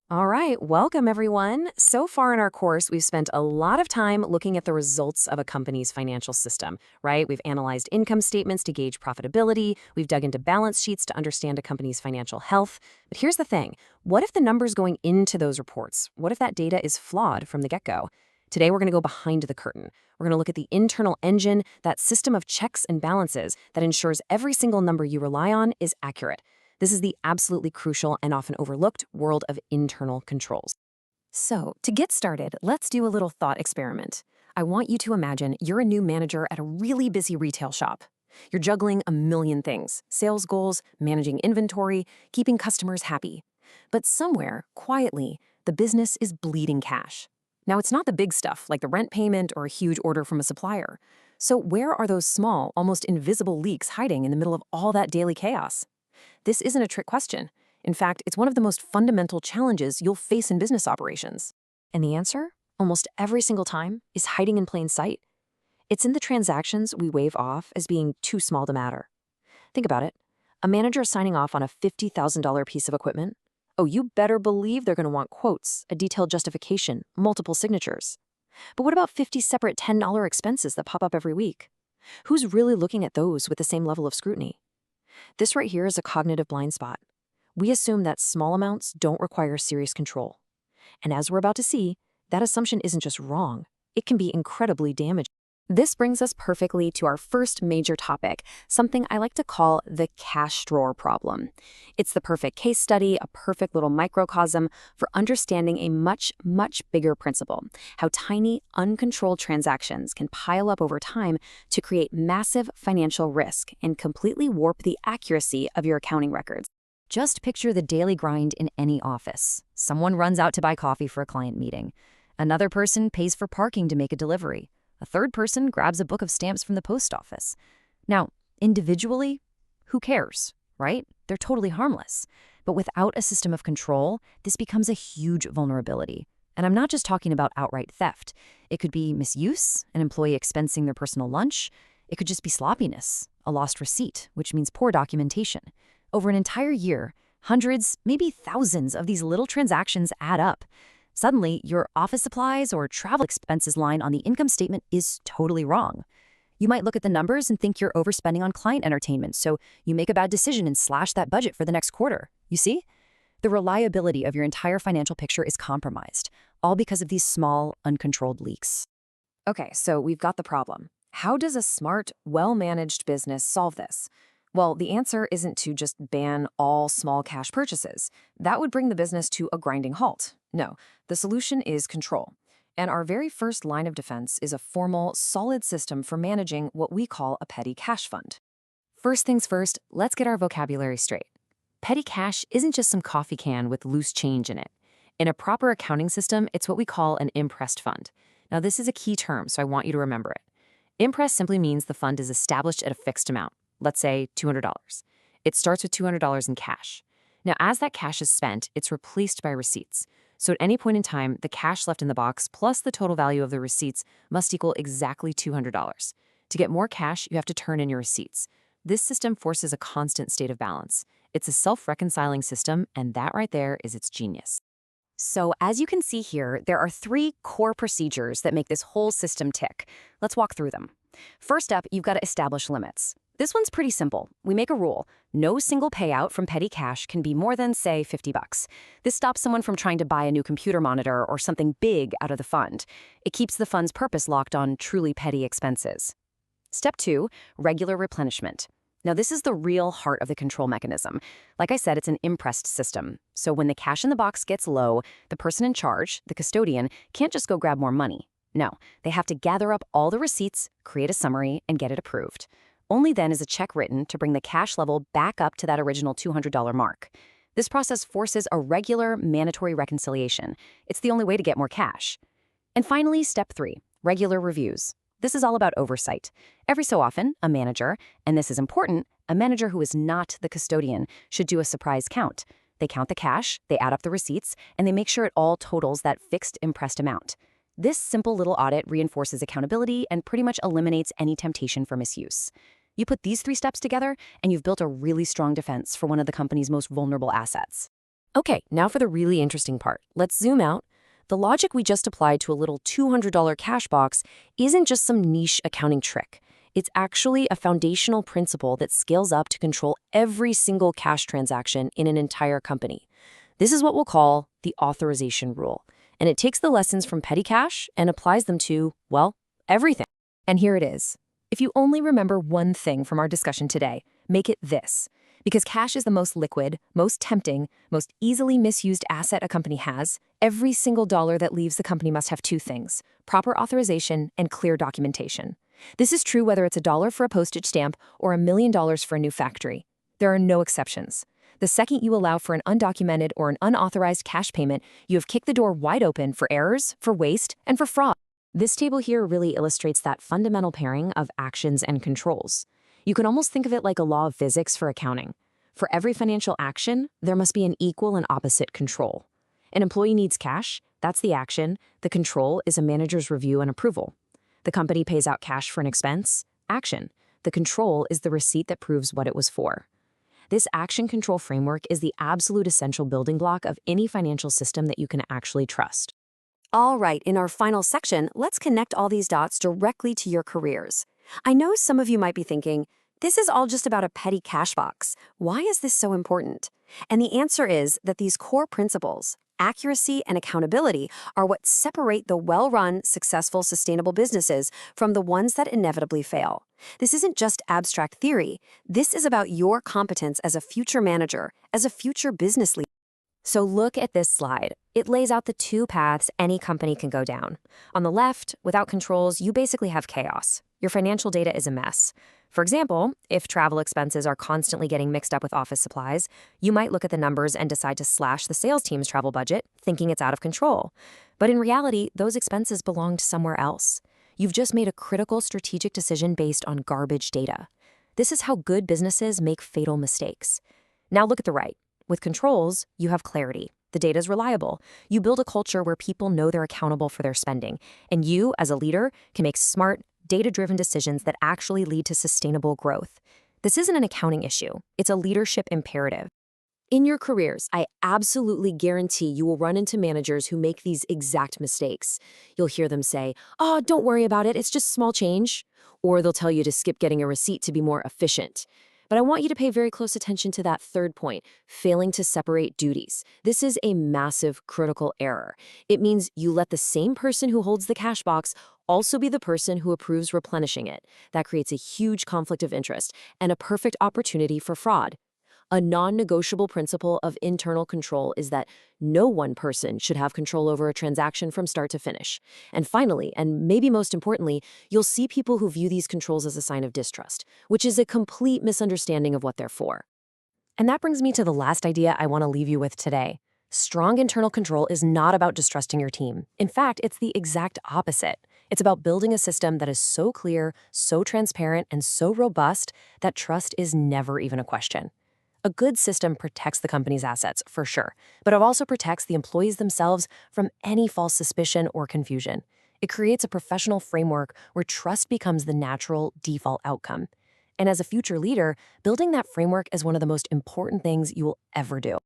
All right, welcome everyone. So far in our course, we've spent a lot of time looking at the results of a company's financial system, right? We've analyzed income statements to gauge profitability, we've dug into balance sheets to understand a company's financial health. But here's the thing, what if the numbers going into those reports, what if that data is flawed from the get-go? Today, we're going to go behind the curtain. We're going to look at the internal engine, that system of checks and balances that ensures every single number you rely on is accurate. This is the absolutely crucial and often overlooked world of internal controls. So, to get started, let's do a little thought experiment. I want you to imagine you're a new manager at a really busy retail shop. You're juggling a million things: sales goals, managing inventory, keeping customers happy. But somewhere, quietly, the business is bleeding cash. Now, it's not the big stuff like the rent payment or a huge order from a supplier. So, where are those small, almost invisible leaks hiding in the middle of all that daily chaos? This isn't a trick question. In fact, it's one of the most fundamental challenges you'll face in business operations. And the answer, almost every single time, is hiding in plain sight. It's in the transactions we wave off as being too small to matter. Think about it. A manager signing off on a $50,000 piece of equipment. Oh, you better believe they're going to want quotes, a detailed justification, multiple signatures. But what about 50 separate $10 expenses that pop up every week? Who's really looking at those with the same level of scrutiny? This right here is a cognitive blind spot. We assume that small amounts don't require serious control. And as we're about to see, that assumption isn't just wrong, it can be incredibly damaging. This brings us perfectly to our first major topic, something I like to call the cash drawer problem. It's the perfect case study, a perfect little microcosm for understanding a much, much bigger principle: how tiny, uncontrolled transactions can pile up over time to create massive financial risk and completely warp the accuracy of your accounting records. Just picture the daily grind in any office. Someone runs out to buy coffee for a client meeting. Another person pays for parking to make a delivery. A third person grabs a book of stamps from the post office. Now, individually, who cares, right? They're totally harmless. But without a system of control, this becomes a huge vulnerability. And I'm not just talking about outright theft. It could be misuse, an employee expensing their personal lunch. It could just be sloppiness, a lost receipt, which means poor documentation. Over an entire year, hundreds, maybe thousands of these little transactions add up. Suddenly, your office supplies or travel expenses line on the income statement is totally wrong. You might look at the numbers and think you're overspending on client entertainment, so you make a bad decision and slash that budget for the next quarter. You see? The reliability of your entire financial picture is compromised, all because of these small, uncontrolled leaks. Okay, so we've got the problem. How does a smart, well-managed business solve this? Well, the answer isn't to just ban all small cash purchases. That would bring the business to a grinding halt. No, the solution is control. And our very first line of defense is a formal, solid system for managing what we call a petty cash fund. First things first, let's get our vocabulary straight. Petty cash isn't just some coffee can with loose change in it. In a proper accounting system, it's what we call an impressed fund. Now, this is a key term, so I want you to remember it. Impressed simply means the fund is established at a fixed amount. Let's say $200. It starts with $200 in cash. Now, as that cash is spent, it's replaced by receipts. So at any point in time, the cash left in the box plus the total value of the receipts must equal exactly $200. To get more cash, you have to turn in your receipts. This system forces a constant state of balance. It's a self-reconciling system, and that right there is its genius. So as you can see here, there are three core procedures that make this whole system tick. Let's walk through them. First up, you've got to establish limits. This one's pretty simple. We make a rule. No single payout from petty cash can be more than, say, $50. This stops someone from trying to buy a new computer monitor or something big out of the fund. It keeps the fund's purpose locked on truly petty expenses. Step 2, regular replenishment. Now, this is the real heart of the control mechanism. Like I said, it's an impressed system. So when the cash in the box gets low, the person in charge, the custodian, can't just go grab more money. No, they have to gather up all the receipts, create a summary, and get it approved. Only then is a check written to bring the cash level back up to that original $200 mark. This process forces a regular, mandatory reconciliation. It's the only way to get more cash. And finally, step 3, regular reviews. This is all about oversight. Every so often, a manager, and this is important, a manager who is not the custodian, should do a surprise count. They count the cash, they add up the receipts, and they make sure it all totals that fixed impressed amount. This simple little audit reinforces accountability and pretty much eliminates any temptation for misuse. You put these 3 steps together, and you've built a really strong defense for one of the company's most vulnerable assets. Okay, now for the really interesting part. Let's zoom out. The logic we just applied to a little $200 cash box isn't just some niche accounting trick. It's actually a foundational principle that scales up to control every single cash transaction in an entire company. This is what we'll call the authorization rule. And it takes the lessons from petty cash and applies them to, well, everything. And here it is. If you only remember one thing from our discussion today, make it this. Because cash is the most liquid, most tempting, most easily misused asset a company has, every single dollar that leaves the company must have two things: proper authorization and clear documentation. This is true whether it's $1 for a postage stamp or $1,000,000 for a new factory. There are no exceptions. The second you allow for an undocumented or an unauthorized cash payment, you have kicked the door wide open for errors, for waste, and for fraud. This table here really illustrates that fundamental pairing of actions and controls. You can almost think of it like a law of physics for accounting. For every financial action, there must be an equal and opposite control. An employee needs cash, that's the action. The control is a manager's review and approval. The company pays out cash for an expense, action. The control is the receipt that proves what it was for. This action control framework is the absolute essential building block of any financial system that you can actually trust. All right, in our final section, let's connect all these dots directly to your careers. I know some of you might be thinking, this is all just about a petty cash box. Why is this so important? And the answer is that these core principles, accuracy and accountability, are what separate the well-run, successful, sustainable businesses from the ones that inevitably fail. This isn't just abstract theory. This is about your competence as a future manager, as a future business leader. So look at this slide. It lays out the two paths any company can go down. On the left, without controls, you basically have chaos. Your financial data is a mess. For example, if travel expenses are constantly getting mixed up with office supplies, you might look at the numbers and decide to slash the sales team's travel budget, thinking it's out of control. But in reality, those expenses belonged somewhere else. You've just made a critical strategic decision based on garbage data. This is how good businesses make fatal mistakes. Now look at the right. With controls, you have clarity. The data is reliable. You build a culture where people know they're accountable for their spending. And you, as a leader, can make smart, data-driven decisions that actually lead to sustainable growth. This isn't an accounting issue. It's a leadership imperative. In your careers, I absolutely guarantee you will run into managers who make these exact mistakes. You'll hear them say, "Oh, don't worry about it. It's just small change." Or they'll tell you to skip getting a receipt to be more efficient. But I want you to pay very close attention to that third point, failing to separate duties. This is a massive critical error. It means you let the same person who holds the cash box also be the person who approves replenishing it. That creates a huge conflict of interest and a perfect opportunity for fraud. A non-negotiable principle of internal control is that no one person should have control over a transaction from start to finish. And finally, and maybe most importantly, you'll see people who view these controls as a sign of distrust, which is a complete misunderstanding of what they're for. And that brings me to the last idea I want to leave you with today. Strong internal control is not about distrusting your team. In fact, it's the exact opposite. It's about building a system that is so clear, so transparent, and so robust that trust is never even a question. A good system protects the company's assets, for sure, but it also protects the employees themselves from any false suspicion or confusion. It creates a professional framework where trust becomes the natural default outcome. And as a future leader, building that framework is one of the most important things you will ever do.